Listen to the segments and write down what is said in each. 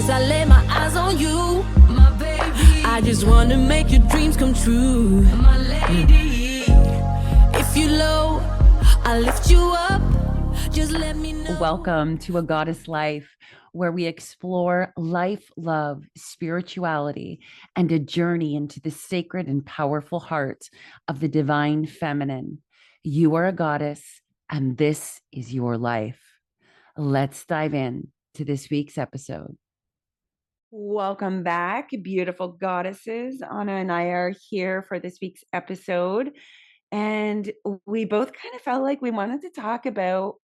since I laid my eyes on you, my baby. I just wanna make your dreams come true, my lady. If you low, I'll lift you up. Just let me know. Welcome to A Goddess Life, where we explore life, love, spirituality, and a journey into the sacred and powerful heart of the divine feminine. You are a goddess, and this is your life. Let's dive in to this week's episode. Welcome back, beautiful goddesses. Anna and I are here for this week's episode, and we both kind of felt like we wanted to talk about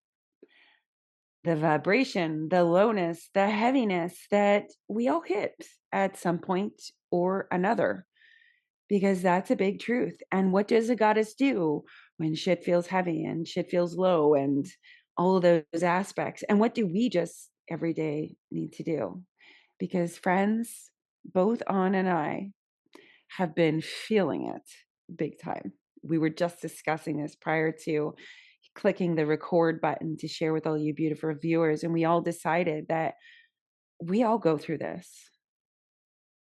the vibration, the lowness, the heaviness that we all hit at some point or another, because that's a big truth. And what does a goddess do when shit feels heavy and shit feels low and all of those aspects? And what do we just every day need to do? Because friends, both Anna and I have been feeling it big time. We were just discussing this prior to clicking the record button to share with all you beautiful viewers. And we all decided that we all go through this.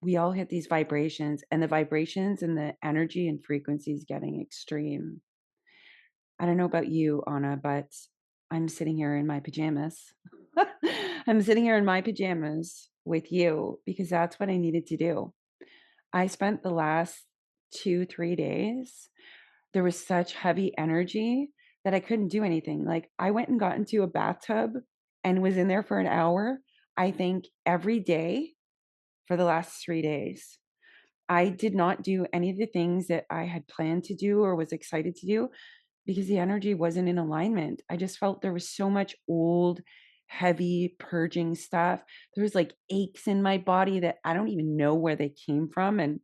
We all hit these vibrations, and the vibrations and the energy and frequencies getting extreme. I don't know about you, Anna, but I'm sitting here in my pajamas. I'm sitting here in my pajamas with you because that's what I needed to do. I spent the last 2-3 days, there was such heavy energy that I couldn't do anything. Like, I went and got into a bathtub and was in there for an hour, I think, every day for the last 3 days. I did not do any of the things that I had planned to do or was excited to do because the energy wasn't in alignment. I just felt there was so much old, heavy, purging stuff. There was like aches in my body that I don't even know where they came from. And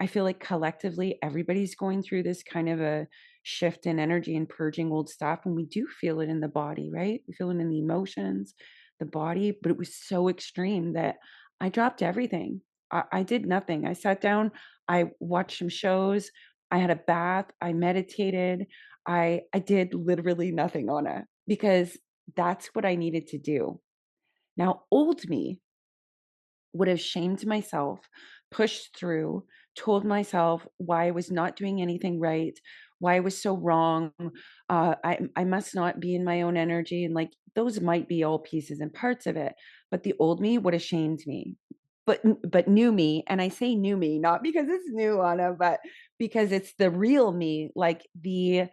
I feel like collectively, everybody's going through this kind of a shift in energy and purging old stuff. And we do feel it in the body, right? We feel it in the emotions, the body, but it was so extreme that I dropped everything. I did nothing. I sat down, I watched some shows, I had a bath, I meditated, I did literally nothing on it because that's what I needed to do. Now, old me would have shamed myself, pushed through, told myself why I was not doing anything right, why I was so wrong. I must not be in my own energy. And like those might be all pieces and parts of it. But the old me would have shamed me. But new me, and I say new me, not because it's new, Anna, but because it's the real me, like the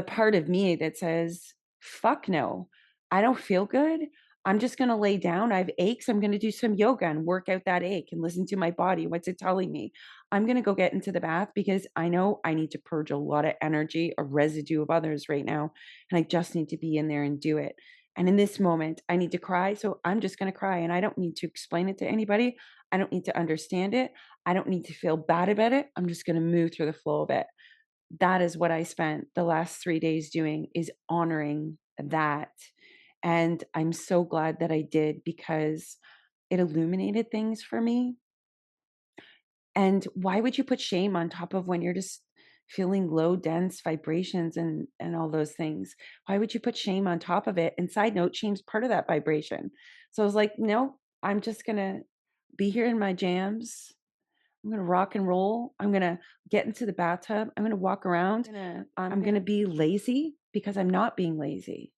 part of me that says, fuck no, I don't feel good. I'm just going to lay down. I have aches. I'm going to do some yoga and work out that ache and listen to my body. What's it telling me? I'm going to go get into the bath because I know I need to purge a lot of energy, a residue of others right now. And I just need to be in there and do it. And in this moment, I need to cry. So I'm just going to cry. And I don't need to explain it to anybody. I don't need to understand it. I don't need to feel bad about it. I'm just going to move through the flow of it. That is what I spent the last 3 days doing, is honoring that. And I'm so glad that I did because it illuminated things for me. And why would you put shame on top of when you're just feeling low, dense vibrations and all those things? Why would you put shame on top of it? And side note, shame's part of that vibration. So I was like, no, I'm just going to be here in my jams. I'm going to rock and roll. I'm going to get into the bathtub. I'm going to walk around. I'm going to be lazy because I'm not being lazy.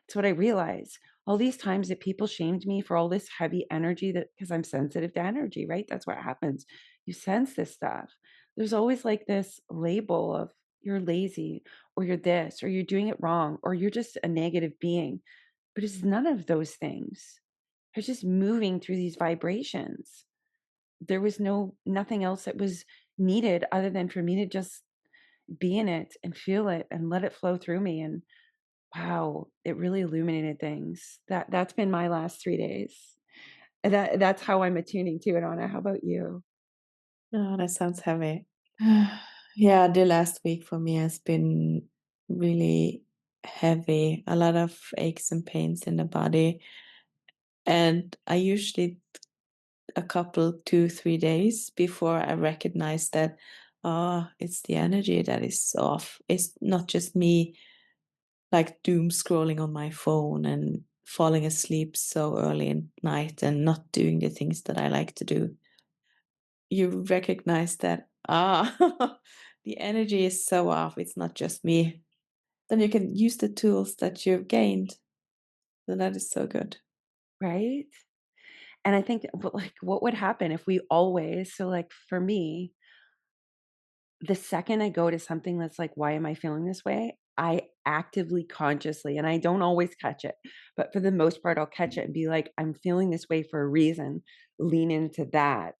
It's what I realized. All these times that people shamed me for all this heavy energy, that because I'm sensitive to energy, right? That's what happens. You sense this stuff. There's always like this label of you're lazy or you're this or you're doing it wrong or you're just a negative being. But it's none of those things. I was just moving through these vibrations. There was nothing else that was needed other than for me to just be in it and feel it and let it flow through me. And wow, it really illuminated things. That's been my last 3 days. That's how I'm attuning to it, Anna. How about you? Oh, that sounds heavy. Yeah, the last week for me has been really heavy. A lot of aches and pains in the body. And I usually a couple, 2-3 days before I recognize that, it's the energy that is off. It's not just me like doom scrolling on my phone and falling asleep so early at night and not doing the things that I like to do. You recognize that, the energy is so off, it's not just me. Then you can use the tools that you've gained. And that is so good. Right? And I think, but like, what would happen if we always, so like for me, the second I go to something that's like, why am I feeling this way? I actively, consciously, and I don't always catch it, but for the most part, I'll catch it and be like, I'm feeling this way for a reason. Lean into that.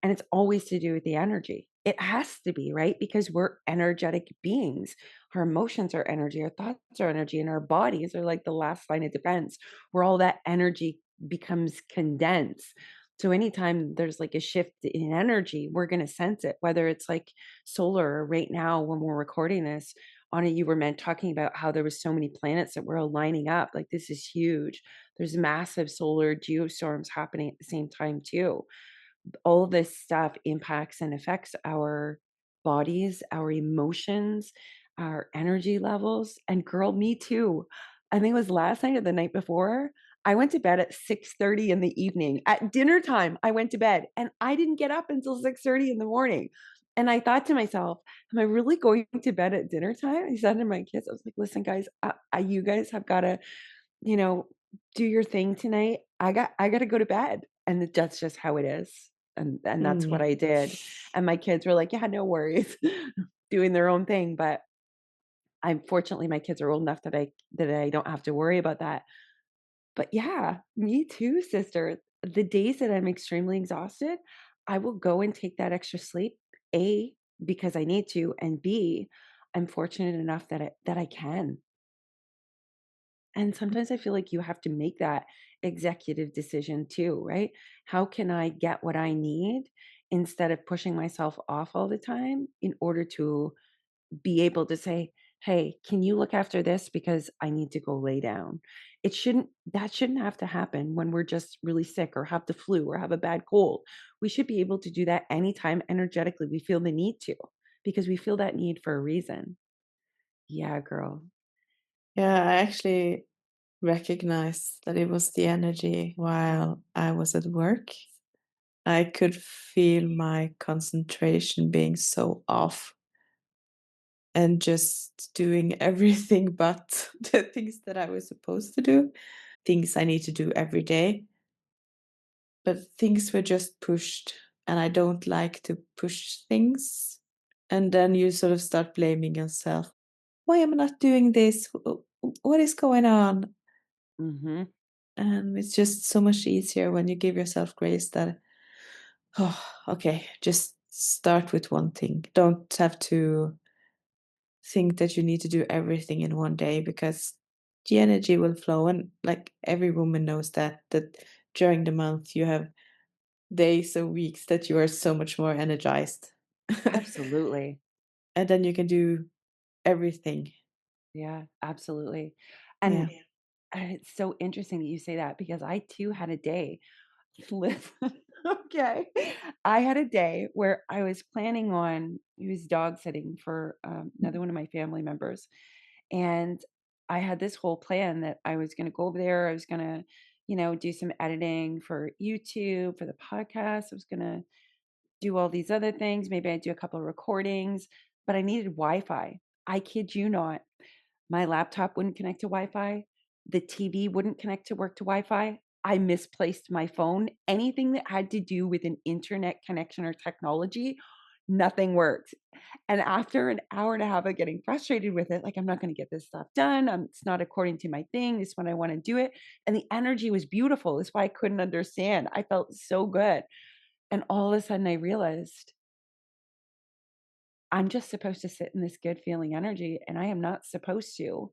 And it's always to do with the energy. It has to be, right? Because we're energetic beings. Our emotions are energy, our thoughts are energy, and our bodies are like the last line of defense where all that energy becomes condensed. So anytime there's like a shift in energy, we're going to sense it, whether it's like solar right now when we're recording this. Anna, you were meant talking about how there was so many planets that were aligning up. Like this is huge. There's massive solar geostorms happening at the same time too. All of this stuff impacts and affects our bodies, our emotions, our energy levels. And girl, me too. I think it was last night or the night before. I went to bed at 6:30 in the evening. At dinner time, I went to bed and I didn't get up until 6:30 in the morning. And I thought to myself, am I really going to bed at dinner time? I said to my kids, I was like, listen, guys, you guys have got to, you know, do your thing tonight. I got to go to bed. And that's just how it is. And that's what Mm. I did. And my kids were like, yeah, no worries, doing their own thing. But I'm fortunately my kids are old enough that I don't have to worry about that. But yeah, me too, sister. The days that I'm extremely exhausted, I will go and take that extra sleep. A, because I need to, and B, I'm fortunate enough that I can. And sometimes I feel like you have to make that executive decision too, right? How can I get what I need instead of pushing myself off all the time in order to be able to say, "Hey, can you look after this because I need to go lay down?" That shouldn't have to happen when we're just really sick or have the flu or have a bad cold. We should be able to do that anytime energetically we feel the need to because we feel that need for a reason. Yeah, girl. Yeah, I actually recognized that it was the energy while I was at work. I could feel my concentration being so off and just doing everything but the things that I was supposed to do, things I need to do every day. But things were just pushed, and I don't like to push things. And then you sort of start blaming yourself. Why am I not doing this? What is going on? Mhm. And it's just so much easier when you give yourself grace that, oh, okay, just start with one thing. Don't have to think that you need to do everything in one day because the energy will flow. And like every woman knows that during the month you have days or weeks that you are so much more energized. Absolutely. And then you can do everything. Yeah, absolutely. Yeah. And it's so interesting that you say that because I too had a day. Listen, okay. I had a day where I was planning on he was dog sitting for another one of my family members, and I had this whole plan that I was going to go over there. I was going to, do some editing for YouTube for the podcast. I was going to do all these other things. Maybe I'd do a couple of recordings, but I needed Wi-Fi. I kid you not. My laptop wouldn't connect to Wi-Fi. The TV wouldn't connect to work to Wi-Fi. I misplaced my phone. Anything that had to do with an internet connection or technology, nothing worked. And after an hour and a half of getting frustrated with it, like, I'm not going to get this stuff done. It's not according to my thing. This is when I want to do it. And the energy was beautiful. That's why I couldn't understand. I felt so good. And all of a sudden I realized I'm just supposed to sit in this good feeling energy and I am not supposed to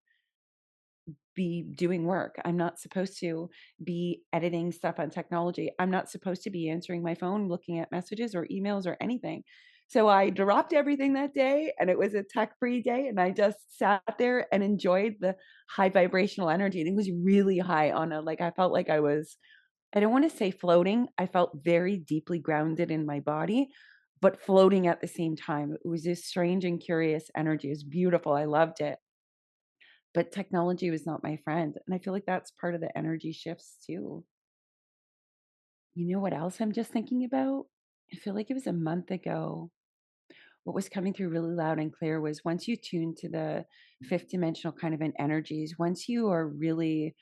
be doing work. I'm not supposed to be editing stuff on technology. I'm not supposed to be answering my phone, looking at messages or emails or anything. So I dropped everything that day and it was a tech free day. And I just sat there and enjoyed the high vibrational energy. And it was really high on like, I felt like I don't want to say floating. I felt very deeply grounded in my body, but floating at the same time. It was this strange and curious energy. It was beautiful. I loved it. but technology was not my friend. And I feel like that's part of the energy shifts too. You know what else I'm just thinking about? I feel like it was a month ago. What was coming through really loud and clear was once you tune to the fifth dimensional kind of an energies, once you are really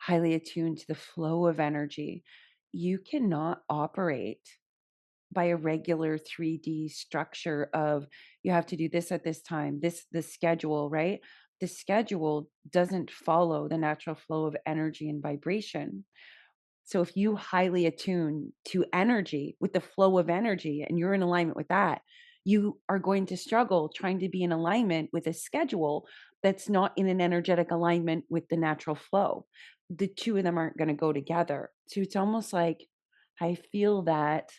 highly attuned to the flow of energy, you cannot operate by a regular 3D structure of you have to do this at this time, this the schedule, right? The schedule doesn't follow the natural flow of energy and vibration. So if you highly attune to energy with the flow of energy and you're in alignment with that, you are going to struggle trying to be in alignment with a schedule that's not in an energetic alignment with the natural flow. The two of them aren't going to go together. So it's almost like I feel that,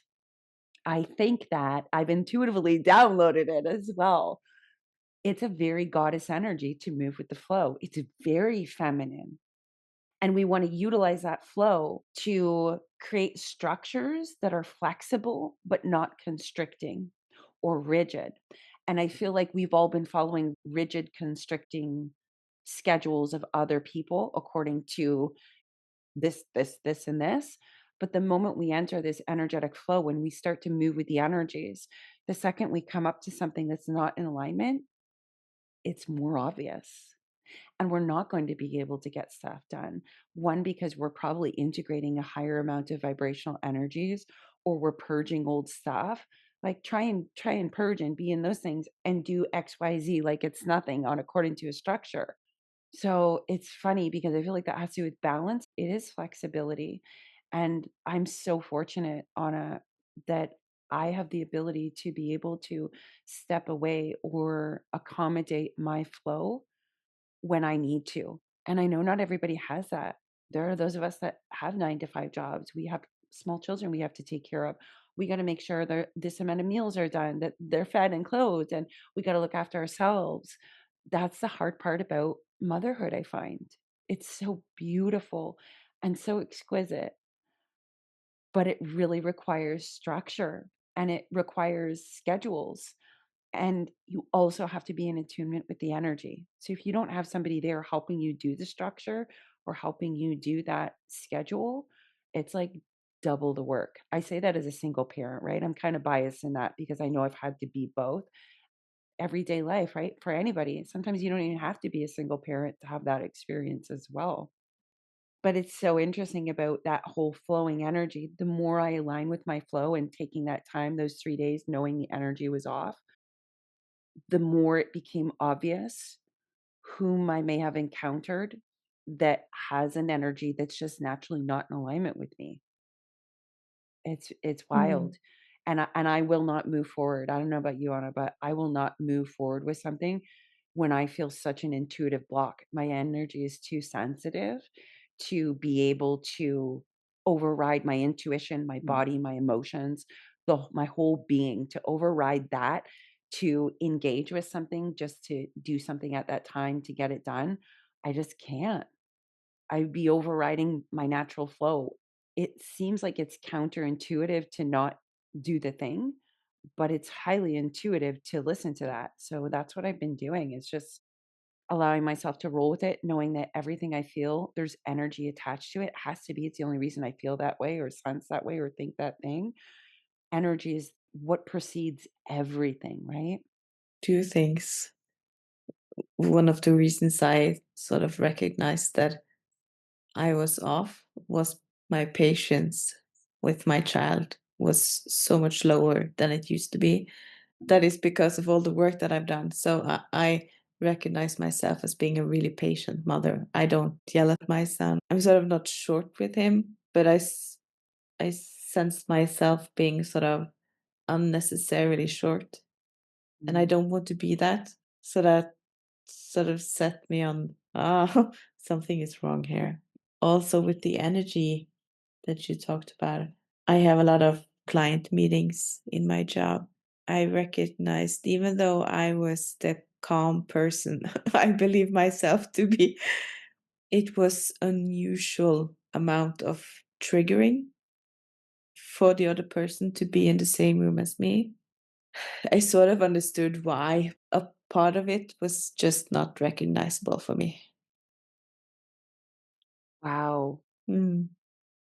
I think that I've intuitively downloaded it as well. It's a very goddess energy to move with the flow. It's very feminine. And we want to utilize that flow to create structures that are flexible, but not constricting or rigid. And I feel like we've all been following rigid, constricting schedules of other people according to this, and this. But the moment we enter this energetic flow, when we start to move with the energies, the second we come up to something that's not in alignment, it's more obvious. And we're not going to be able to get stuff done. One, because we're probably integrating a higher amount of vibrational energies, or we're purging old stuff. Like try and purge and be in those things and do XYZ like it's nothing on according to a structure. So it's funny because I feel like that has to do with balance. It is flexibility. And I'm so fortunate, Anna, that I have the ability to be able to step away or accommodate my flow when I need to. And I know not everybody has that. There are those of us that have 9 to 5 jobs. We have small children we have to take care of. We got to make sure that this amount of meals are done, that they're fed and clothed, and we got to look after ourselves. That's the hard part about motherhood, I find. It's so beautiful and so exquisite, but it really requires structure and it requires schedules, and you also have to be in attunement with the energy. So if you don't have somebody there helping you do the structure or helping you do that schedule, it's like double the work. I say that as a single parent, right? I'm kind of biased in that because I know I've had to be both. Everyday life, right? For anybody. Sometimes you don't even have to be a single parent to have that experience as well. But it's so interesting about that whole flowing energy. The more I align with my flow and taking that time, those 3 days, knowing the energy was off, the more it became obvious whom I may have encountered that has an energy that's just naturally not in alignment with me. It's Mm. wild. And I will not move forward. I don't know about you, Anna, but I will not move forward with something when I feel such an intuitive block. My energy is too sensitive to be able to override my intuition, my body, my emotions, my whole being, to override that, to engage with something just to do something at that time to get it done. I just can't. I'd be overriding my natural flow. It seems like it's counterintuitive to not do the thing, but it's highly intuitive to listen to that. So that's what I've been doing, is just allowing myself to roll with it, knowing that everything I feel, there's energy attached to it. It has to be. It's the only reason I feel that way or sense that way or think that thing. Energy is what precedes everything, right? Two things. One of the reasons I sort of recognized that I was off was my patience with my child was so much lower than it used to be. That is because of all the work that I've done. So I recognize myself as being a really patient mother. I don't yell at my son. I'm sort of not short with him, but I sense myself being sort of unnecessarily short, and I Mm. don't want to be that. So that sort of set me on, ah, something is wrong here. Also, with the energy that you talked about, I have a lot of client meetings in my job. I recognized, even though I was the calm person I believe myself to be, it was unusual amount of triggering for the other person to be in the same room as me. I sort of understood why. A part of it was just not recognizable for me. Wow. Mm.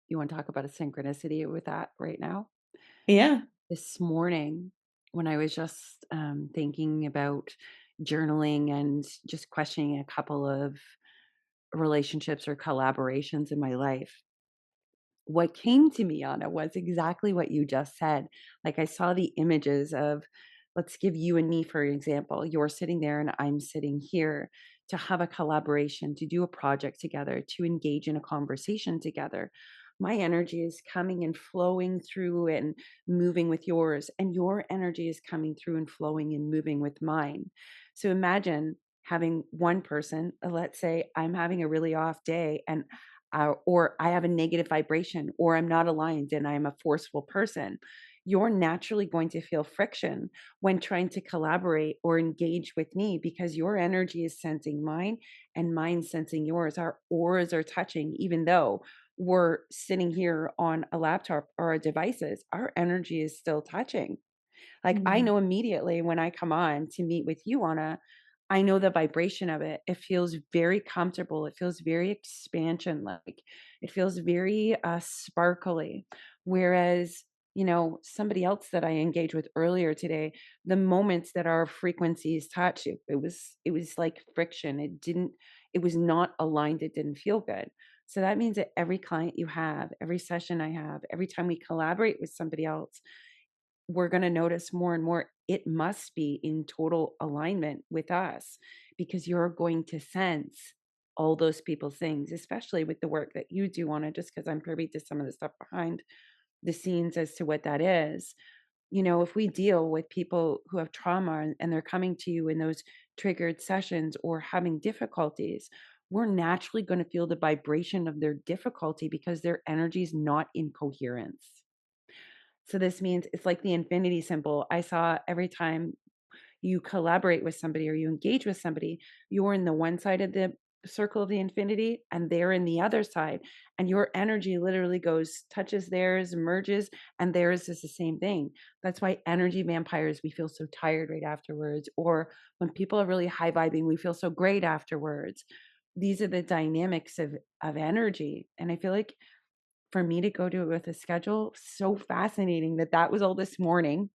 You want to talk about a synchronicity with that right now? Yeah. This morning, when I was just thinking about journaling and just questioning a couple of relationships or collaborations in my life, what came to me, Anna, was exactly what you just said. Like I saw the images of, let's give you and me, for example. You're sitting there and I'm sitting here to have a collaboration, to do a project together, to engage in a conversation together. My energy is coming and flowing through and moving with yours, and your energy is coming through and flowing and moving with mine. So imagine having one person, let's say I'm having a really off day, and or I have a negative vibration, or I'm not aligned and I'm a forceful person, you're naturally going to feel friction when trying to collaborate or engage with me because your energy is sensing mine and mine sensing yours. Our auras are touching, even though we're sitting here on a laptop or our devices, our energy is still touching. Like, I Mm. know immediately when I come on to meet with you, Anna, I know the vibration of it. It feels very comfortable. It feels very expansion like. It feels very sparkly. Whereas, somebody else that I engaged with earlier today, the moments that our frequencies touch, it was like friction. It was not aligned. It didn't feel good. So that means that every client you have, every session I have, every time we collaborate with somebody else, we're going to notice more and more it must be in total alignment with us, because you're going to sense all those people's things, especially with the work that you do on it, just because I'm privy to some of the stuff behind the scenes as to what that is. If we deal with people who have trauma and they're coming to you in those triggered sessions or having difficulties, we're naturally going to feel the vibration of their difficulty because their energy is not in coherence. So this means it's like the infinity symbol. I saw every time you collaborate with somebody or you engage with somebody, you're in the one side of the circle of the infinity and they're in the other side. And your energy literally goes, touches theirs, merges, and theirs is the same thing. That's why energy vampires, we feel so tired right afterwards. Or when people are really high vibing, we feel so great afterwards. These are the dynamics of energy. And I feel like for me to go to it with a schedule, so fascinating that that was all this morning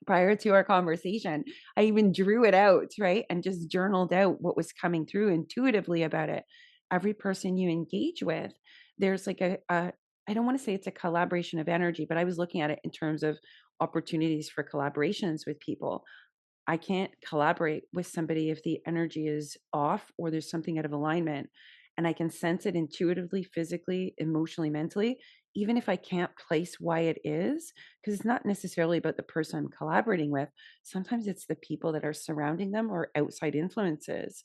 prior to our conversation. I even drew it out, right? And just journaled out what was coming through intuitively about it. Every person you engage with, there's like I don't want to say it's a collaboration of energy, but I was looking at it in terms of opportunities for collaborations with people. I can't collaborate with somebody if the energy is off or there's something out of alignment. And I can sense it intuitively, physically, emotionally, mentally, even if I can't place why it is, because it's not necessarily about the person I'm collaborating with. Sometimes it's the people that are surrounding them or outside influences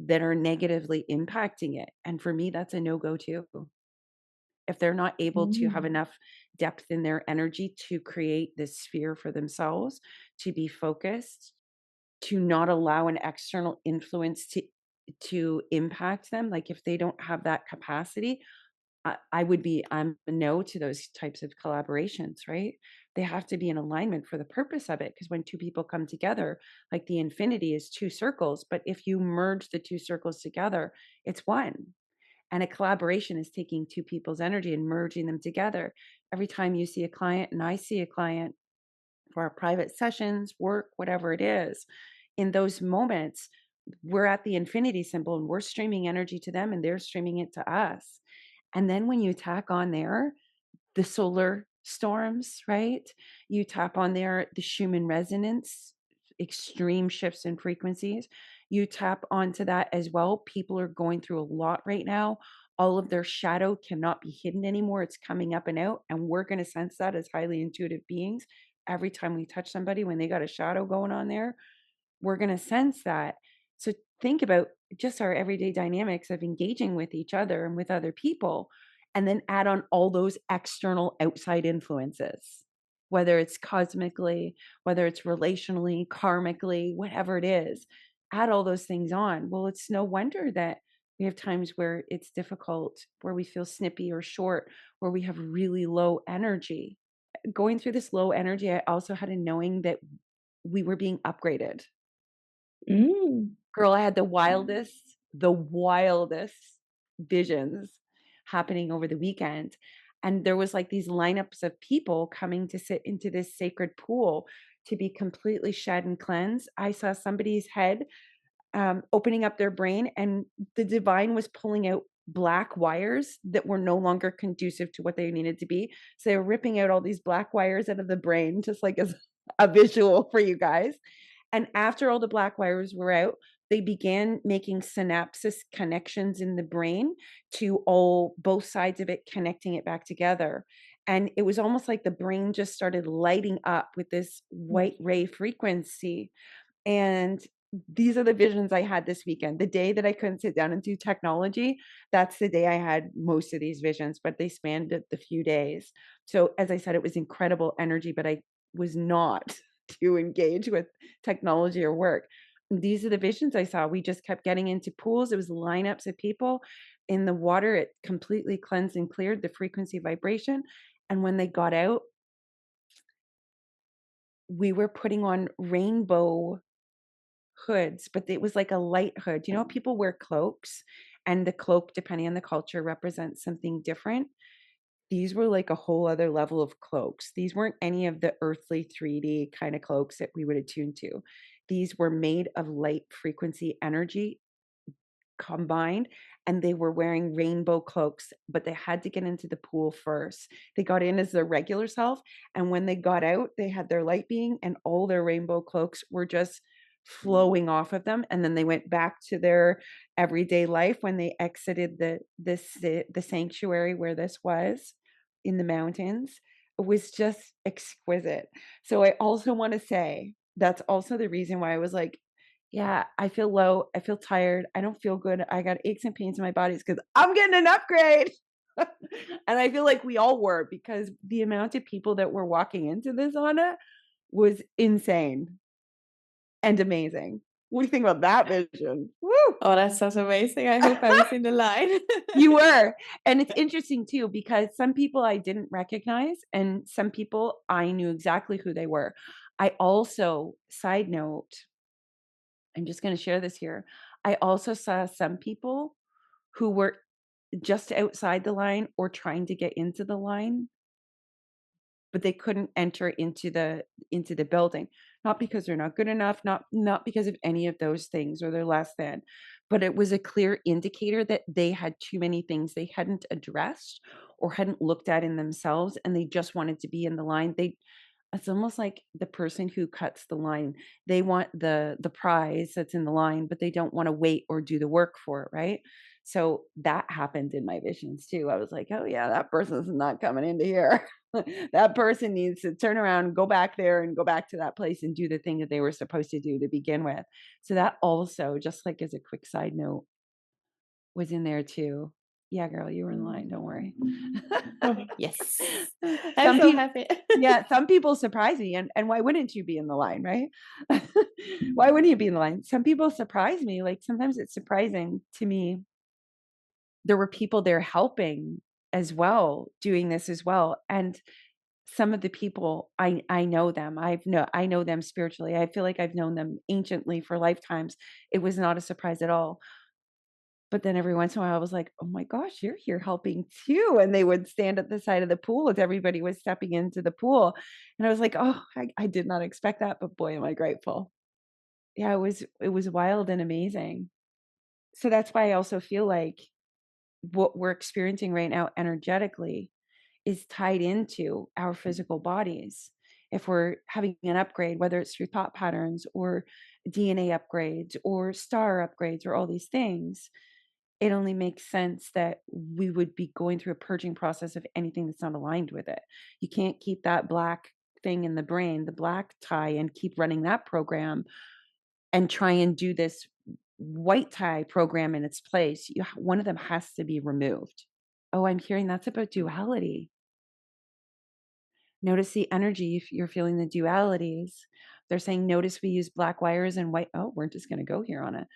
that are negatively impacting it. And for me, that's a no go too. If they're not able to have Mm. enough depth in their energy to create this sphere for themselves, to be focused, to not allow an external influence to impact them, like, if they don't have that capacity, I'm a no to those types of collaborations, right? They have to be in alignment for the purpose of it, because when two people come together, like the infinity is two circles, but if you merge the two circles together, it's one. And a collaboration is taking two people's energy and merging them together. Every time you see a client and I see a client for our private sessions, work, whatever it is, in those moments, we're at the infinity symbol and we're streaming energy to them and they're streaming it to us. And then when you tack on there the solar storms, right? You tap on there the Schumann resonance, extreme shifts in frequencies. You tap onto that as well. People are going through a lot right now. All of their shadow cannot be hidden anymore. It's coming up and out. And we're going to sense that as highly intuitive beings. Every time we touch somebody, when they got a shadow going on there, we're going to sense that. So think about just our everyday dynamics of engaging with each other and with other people, and then add on all those external outside influences, whether it's cosmically, whether it's relationally, karmically, whatever it is, add all those things on. Well, it's no wonder that we have times where it's difficult, where we feel snippy or short, where we have really low energy. Going through this low energy, I also had a knowing that we were being upgraded. Mm. Girl, I had the wildest visions. happening over the weekend. And there was like these lineups of people coming to sit into this sacred pool to be completely shed and cleansed. I saw somebody's head opening up their brain, and the divine was pulling out black wires that were no longer conducive to what they needed to be. So they were ripping out all these black wires out of the brain, just like as a visual for you guys. And after all the black wires were out, they began making synapses connections in the brain to both sides of it, connecting it back together. And it was almost like the brain just started lighting up with this white ray frequency. And these are the visions I had this weekend. The day that I couldn't sit down and do technology, that's the day I had most of these visions, but they spanned the few days. So as I said, it was incredible energy, but I was not to engage with technology or work. These are the visions I saw. We just kept getting into pools. It was lineups of people in the water. It completely cleansed and cleared the frequency vibration. And when they got out, we were putting on rainbow hoods, but it was like a light hood. You know, people wear cloaks, and the cloak, depending on the culture, represents something different. These were like a whole other level of cloaks. These weren't any of the earthly 3D kind of cloaks that we would attune to. These were made of light frequency energy combined, and they were wearing rainbow cloaks, but they had to get into the pool first. They got in as their regular self, and when they got out, they had their light being, and all their rainbow cloaks were just flowing off of them. And then they went back to their everyday life when they exited the sanctuary where this was in the mountains. It was just exquisite. So I also want to say that's also the reason why I was like, yeah, I feel low. I feel tired. I don't feel good. I got aches and pains in my bodies because I'm getting an upgrade. And I feel like we all were, because the amount of people that were walking into this sauna was insane and amazing. What do you think about that vision? Woo! Oh, that sounds amazing. I hope I was in the line. You were. And it's interesting too, because some people I didn't recognize, and some people I knew exactly who they were. I also, side note, I'm just going to share this here. I also saw some people who were just outside the line or trying to get into the line, but they couldn't enter into the building, not because they're not good enough, not because of any of those things, or they're less than, but it was a clear indicator that they had too many things they hadn't addressed or hadn't looked at in themselves, and they just wanted to be in the line. It's almost like the person who cuts the line. They want the prize that's in the line, but they don't want to wait or do the work for it, right? So that happened in my visions too. I was like, oh yeah, that person's not coming into here. That person needs to turn around, go back there, and go back to that place and do the thing that they were supposed to do to begin with. So that also, just like as a quick side note, was in there too. Yeah, girl, you were in line. Don't worry. Oh, yes. I'm so happy. Yeah, some people surprise me, and why wouldn't you be in the line, right? Why wouldn't you be in the line? Some people surprise me. Like sometimes it's surprising to me. There were people there helping as well, doing this as well, and some of the people I know them. I know them spiritually. I feel like I've known them anciently for lifetimes. It was not a surprise at all. But then every once in a while I was like, oh my gosh, you're here helping too. And they would stand at the side of the pool as everybody was stepping into the pool. And I was like, oh, I did not expect that, but boy, am I grateful. Yeah, it was wild and amazing. So that's why I also feel like what we're experiencing right now energetically is tied into our physical bodies. If we're having an upgrade, whether it's through thought patterns or DNA upgrades or star upgrades or all these things, it only makes sense that we would be going through a purging process of anything that's not aligned with it. You can't keep that black thing in the brain, the black tie, and keep running that program and try and do this white tie program in its place. One of them has to be removed. Oh, I'm hearing that's about duality. Notice the energy if you're feeling the dualities. They're saying, notice we use black wires and white. Oh, we're just going to go here on it.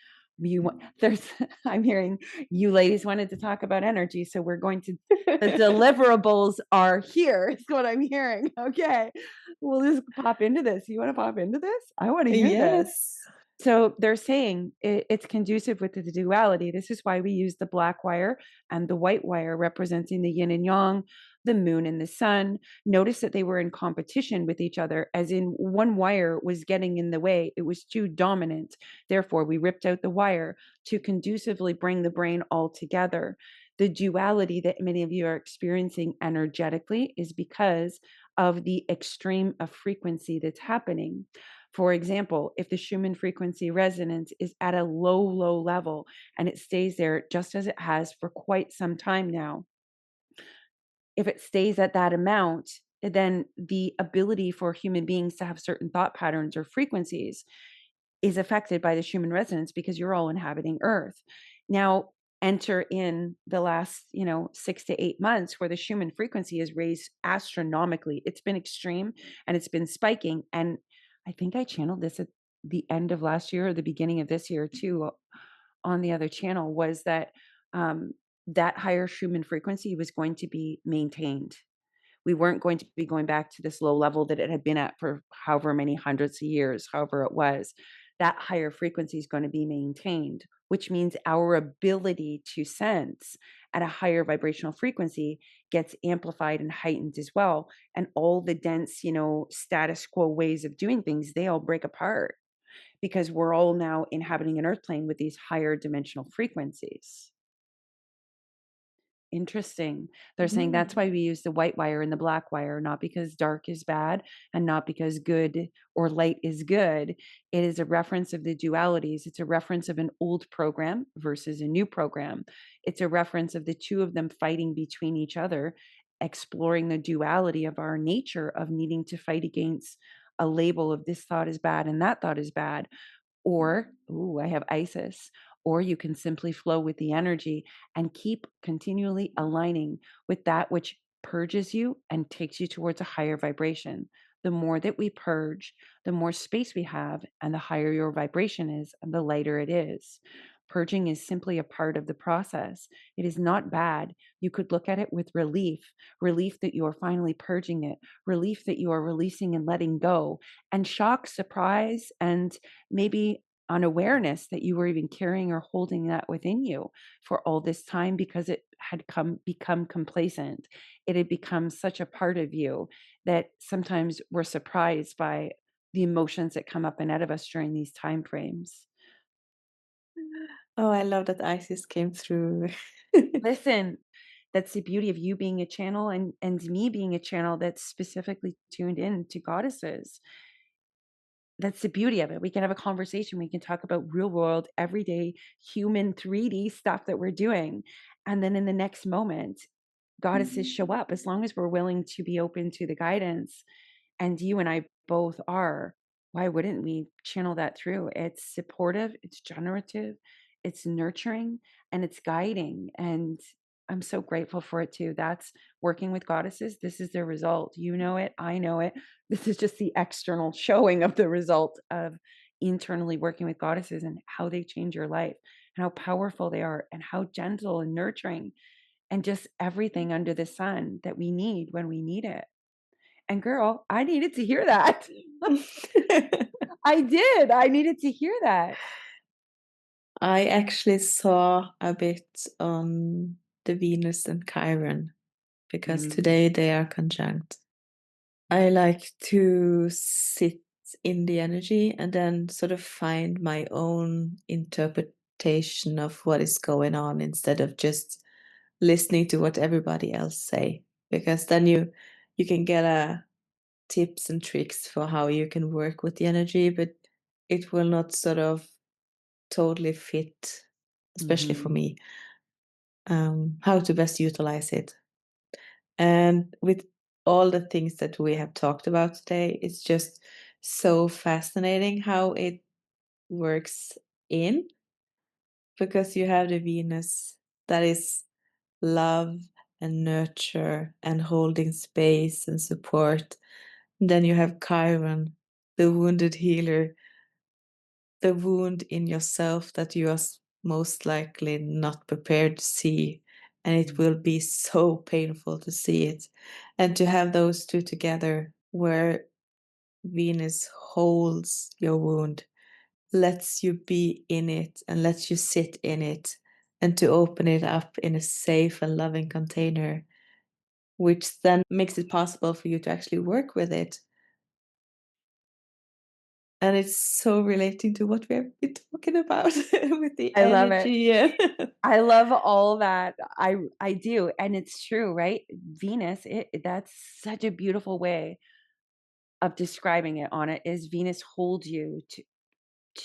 I'm hearing you ladies wanted to talk about energy, so we're going to, the deliverables are here is what I'm hearing. Okay, we'll just pop into this. You want to pop into this? I want to hear this. So they're saying it's conducive with the duality. This is why we use the black wire and the white wire representing the yin and yang, the moon and the sun. Notice that they were in competition with each other, as in one wire was getting in the way. It was too dominant. Therefore, we ripped out the wire to conducively bring the brain all together. The duality that many of you are experiencing energetically is because of the extreme of frequency that's happening. For example, if the Schumann frequency resonance is at a low, low level and it stays there just as it has for quite some time now, if it stays at that amount, then the ability for human beings to have certain thought patterns or frequencies is affected by the Schumann resonance because you're all inhabiting Earth. Now, enter in the last 6 to 8 months where the Schumann frequency is raised astronomically. It's been extreme and it's been spiking. And I think I channeled this at the end of last year or the beginning of this year too on the other channel, was that that higher Schumann frequency was going to be maintained. We weren't going to be going back to this low level that it had been at for however many hundreds of years, however it was. That higher frequency is going to be maintained, which means our ability to sense at a higher vibrational frequency gets amplified and heightened as well. And all the dense, status quo ways of doing things, they all break apart because we're all now inhabiting an earth plane with these higher dimensional frequencies. Interesting. They're saying that's why we use the white wire and the black wire, not because dark is bad and not because good or light is good. It is a reference of the dualities. It's a reference of an old program versus a new program. It's a reference of the two of them fighting between each other, exploring the duality of our nature of needing to fight against a label of this thought is bad and that thought is bad. Or, ooh, I have Isis. Or you can simply flow with the energy and keep continually aligning with that which purges you and takes you towards a higher vibration. The more that we purge, the more space we have, and the higher your vibration is, and the lighter it is. Purging is simply a part of the process. It is not bad. You could look at it with relief that you are finally purging it, relief that you are releasing and letting go, and shock, surprise, and maybe unawareness that you were even carrying or holding that within you for all this time because it had become complacent. It had become such a part of you that sometimes we're surprised by the emotions that come up and out of us during these time frames. Oh, I love that Isis came through. Listen, that's the beauty of you being a channel and me being a channel that's specifically tuned in to goddesses. That's the beauty of it. We can have a conversation. We can talk about real world, everyday human 3D stuff that we're doing. And then in the next moment, goddesses show up as long as we're willing to be open to the guidance. And you and I both are. Why wouldn't we channel that through? It's supportive, it's generative, it's nurturing, and it's guiding. And I'm so grateful for it too. That's working with goddesses. This is the result. You know it. I know it. This is just the external showing of the result of internally working with goddesses and how they change your life and how powerful they are and how gentle and nurturing and just everything under the sun that we need when we need it. And girl, I needed to hear that. I did. I needed to hear that. I actually saw a bit on the Venus and Chiron because today they are conjunct. I like to sit in the energy and then sort of find my own interpretation of what is going on instead of just listening to what everybody else say, because then you can get a tips and tricks for how you can work with the energy, but it will not sort of totally fit, especially for me, how to best utilize it. And with all the things that we have talked about today, it's just so fascinating how it works in, because you have the Venus that is love and nurture and holding space and support. And then you have Chiron, the wounded healer, the wound in yourself that you are most likely not prepared to see. And it will be so painful to see it. And to have those two together, where Venus holds your wound, lets you be in it and lets you sit in it, and to open it up in a safe and loving container, which then makes it possible for you to actually work with it. And it's so relating to what we've been talking about with the I love it. energy. I love all that. I do. And it's true, right? Venus, that's such a beautiful way of describing it. On it is Venus holds you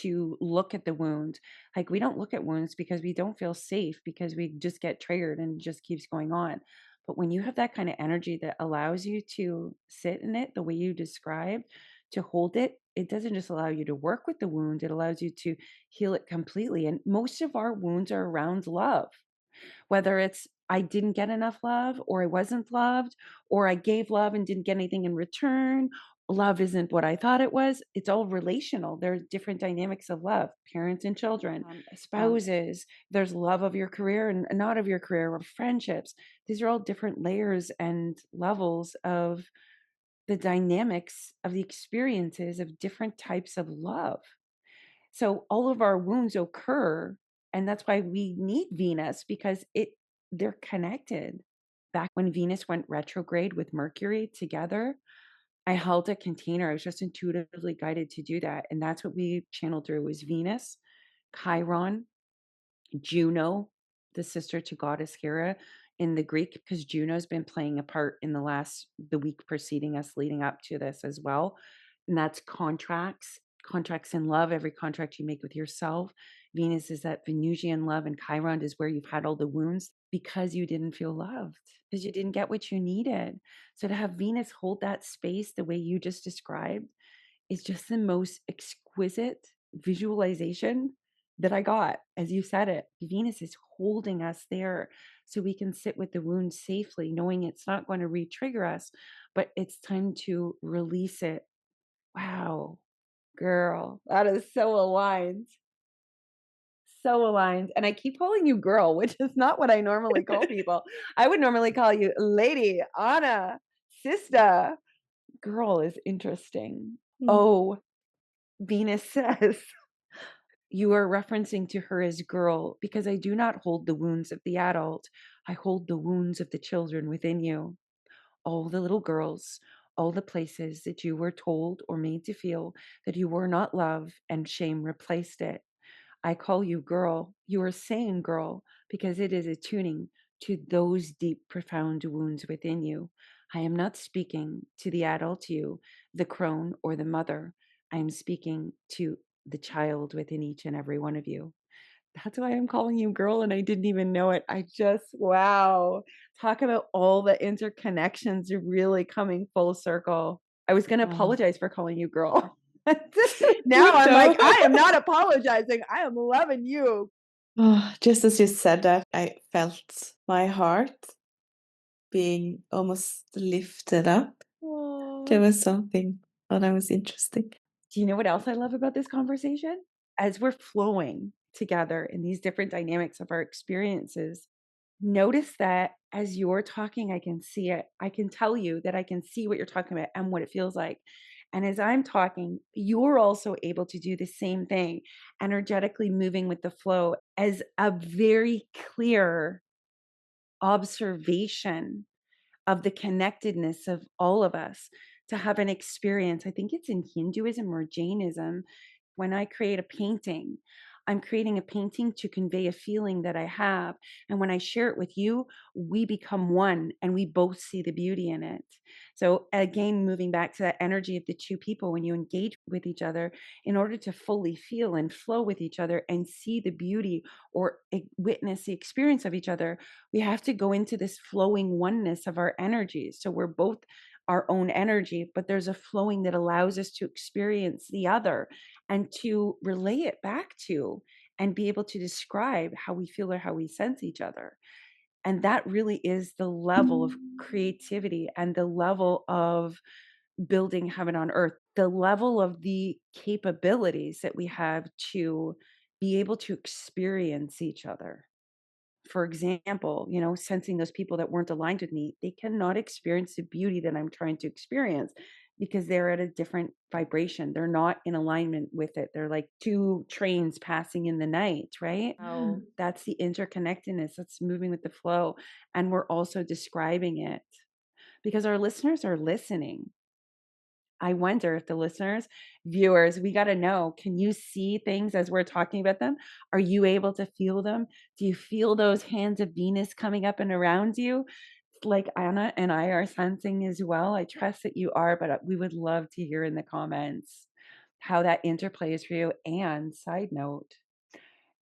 to look at the wound. Like, we don't look at wounds because we don't feel safe, because we just get triggered and it just keeps going on. But when you have that kind of energy that allows you to sit in it the way you described, to hold it, it doesn't just allow you to work with the wound, it allows you to heal it completely. And most of our wounds are around love, whether it's I didn't get enough love, or I wasn't loved, or I gave love and didn't get anything in return. Love isn't what I thought it was. It's all relational. There's different dynamics of love, parents and children, spouses. There's love of your career and not of your career, or friendships. These are all different layers and levels of the dynamics of the experiences of different types of love. So all of our wounds occur, and that's why we need Venus, because they're connected. Back when Venus went retrograde with Mercury together, I held a container. I was just intuitively guided to do that. And that's what we channeled through, was Venus, Chiron, Juno, the sister to goddess Hera in the Greek, because Juno's been playing a part in the week preceding us, leading up to this as well. And that's contracts in love, every contract you make with yourself. Venus is that Venusian love, and Chiron is where you've had all the wounds because you didn't feel loved, because you didn't get what you needed. So to have Venus hold that space the way you just described is just the most exquisite visualization that I got as you said it. Venus is holding us there so we can sit with the wound safely, knowing it's not going to re-trigger us, but it's time to release it. Wow, girl, that is so aligned. So aligned. And I keep calling you girl, which is not what I normally call people. I would normally call you lady, Anna, sister. Girl is interesting. Oh, Venus says, you are referencing to her as girl, because I do not hold the wounds of the adult. I hold the wounds of the children within you. All the little girls, all the places that you were told or made to feel that you were not loved, and shame replaced it. I call you girl. You are saying girl because it is attuning to those deep, profound wounds within you. I am not speaking to the adult you, the crone, or the mother. I am speaking to the child within each and every one of you. That's why I'm calling you girl, and I didn't even know it. Wow. Talk about all the interconnections really coming full circle. I was going to apologize for calling you girl. Now I'm like, I am not apologizing. I am loving you. Oh, just as you said that, I felt my heart being almost lifted up. There was something that I was interesting. Do you know what else I love about this conversation? As we're flowing together in these different dynamics of our experiences, notice that as you're talking, I can see it. I can tell you that I can see what you're talking about and what it feels like. And as I'm talking, you're also able to do the same thing, energetically moving with the flow as a very clear observation of the connectedness of all of us, to have an experience. I think it's in Hinduism or Jainism. When I create a painting, I'm creating a painting to convey a feeling that I have. And when I share it with you, we become one and we both see the beauty in it. So again, moving back to that energy of the two people, when you engage with each other, in order to fully feel and flow with each other and see the beauty, or witness the experience of each other, we have to go into this flowing oneness of our energies. So we're both our own energy, but there's a flowing that allows us to experience the other and to relay it back to, and be able to describe how we feel or how we sense each other. And that really is the level of creativity and the level of building heaven on earth, the level of the capabilities that we have to be able to experience each other. For example, sensing those people that weren't aligned with me, they cannot experience the beauty that I'm trying to experience, because they're at a different vibration. They're not in alignment with it. They're like two trains passing in the night, right? Oh, that's the interconnectedness that's moving with the flow. And we're also describing it because our listeners are listening. I wonder if the listeners, viewers, we got to know, can you see things as we're talking about them? Are you able to feel them? Do you feel those hands of Venus coming up and around you? Like Anna and I are sensing as well. I trust that you are, but we would love to hear in the comments how that interplay is for you. And side note,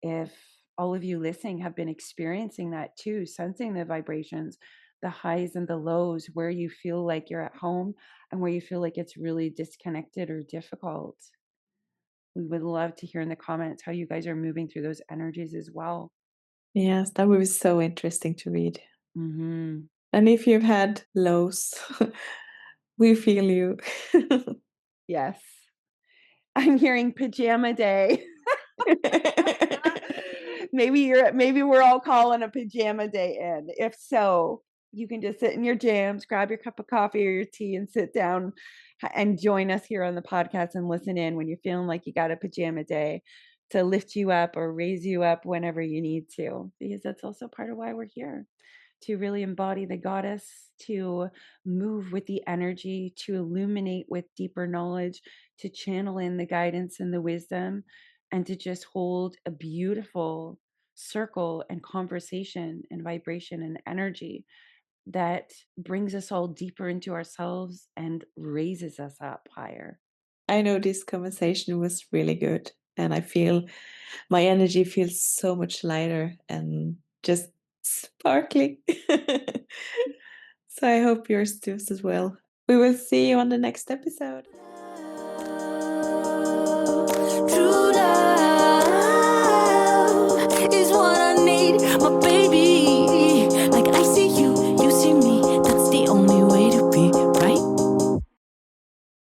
if all of you listening have been experiencing that too, sensing the vibrations, the highs and the lows, where you feel like you're at home and where you feel like it's really disconnected or difficult. We would love to hear in the comments how you guys are moving through those energies as well. Yes, that would be so interesting to read. Mm-hmm. And if you've had lows, we feel you. Yes. I'm hearing pajama day. maybe we're all calling a pajama day in. If so, you can just sit in your jams, grab your cup of coffee or your tea and sit down and join us here on the podcast and listen in when you're feeling like you got a pajama day to lift you up or raise you up whenever you need to, because that's also part of why we're here, to really embody the goddess, to move with the energy, to illuminate with deeper knowledge, to channel in the guidance and the wisdom, and to just hold a beautiful circle and conversation and vibration and energy that brings us all deeper into ourselves and raises us up higher. I know this conversation was really good, and I feel my energy feels so much lighter and just sparkling. So I hope yours does as well. We will see you on the next episode.